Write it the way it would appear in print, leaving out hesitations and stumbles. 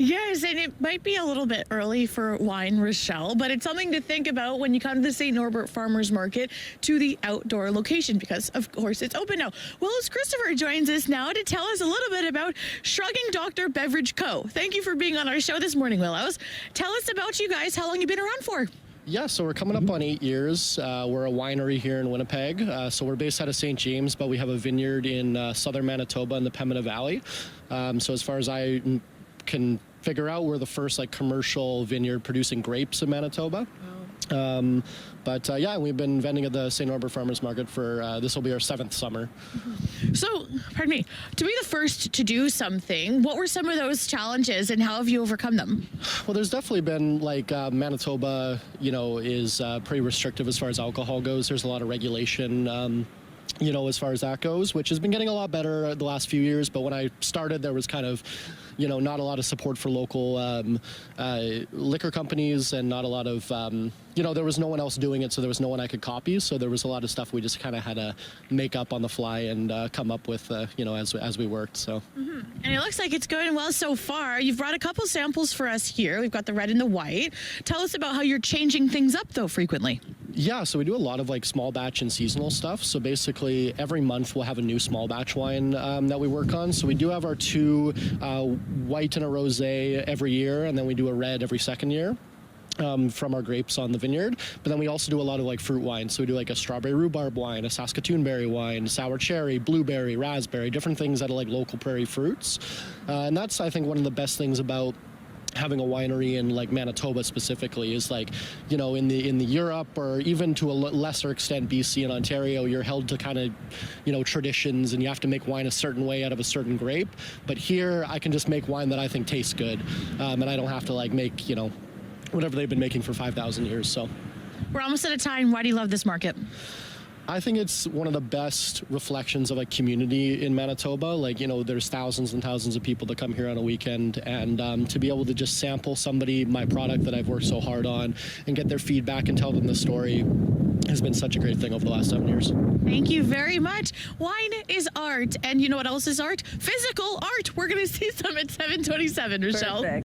Yes, and it might be a little bit early for wine, Rochelle, but it's something to think about when you come to the St. Norbert Farmers Market to the outdoor location because, of course, it's open now. Willows Christopher joins us now to tell us a little bit about Shrugging Dr. Beverage Co. Thank you for being on our show this morning, Willows. Tell us about you guys, how long you've been around for. Yeah, so we're coming up on 8 years. We're a winery here in Winnipeg. So we're based out of St. James, but we have a vineyard in southern Manitoba in the Pembina Valley. So as far as I can figure out, we're the first commercial vineyard producing grapes in Manitoba. Wow. Yeah, we've been vending at the St. Norbert Farmers Market for, this will be our 7th summer. Mm-hmm. So, pardon me, to be the first to do something, what were some of those challenges and how have you overcome them? Well, there's definitely been, Manitoba, is pretty restrictive as far as alcohol goes. There's a lot of regulation, as far as that goes, which has been getting a lot better the last few years. But when I started, there was kind of, not a lot of support for local liquor companies and not a lot of, there was no one else doing it, so there was no one I could copy. So there was a lot of stuff we just kind of had to make up on the fly and come up with, as we worked. So. Mm-hmm. And it looks like it's going well so far. You've brought a couple samples for us here. We've got the red and the white. Tell us about how you're changing things up, though, frequently. Yeah, so we do a lot of small batch and seasonal stuff. So basically every month we'll have a new small batch wine that we work on. So we do have our 2 white and a rosé every year, and then we do a red every second year. From our grapes on the vineyard, but then we also do a lot of fruit wine. So we do a strawberry rhubarb wine, a Saskatoon berry wine, sour cherry, blueberry, raspberry, different things that are local prairie fruits. And that's, I think, one of the best things about having a winery in Manitoba specifically is in the Europe or even to a lesser extent BC and Ontario, you're held to kind of traditions and you have to make wine a certain way out of a certain grape. But here I can just make wine that I think tastes good, and I don't have to make whatever they've been making for 5,000 years. So we're almost out of time. Why do you love this market? I think it's one of the best reflections of community in Manitoba. There's thousands and thousands of people that come here on a weekend, and to be able to just sample somebody my product that I've worked so hard on and get their feedback and tell them the story has been such a great thing over the last 7 years. Thank you very much. Wine is art, and you know what else is art? Physical art. We're going to see some at 7:27, Rochelle. Perfect.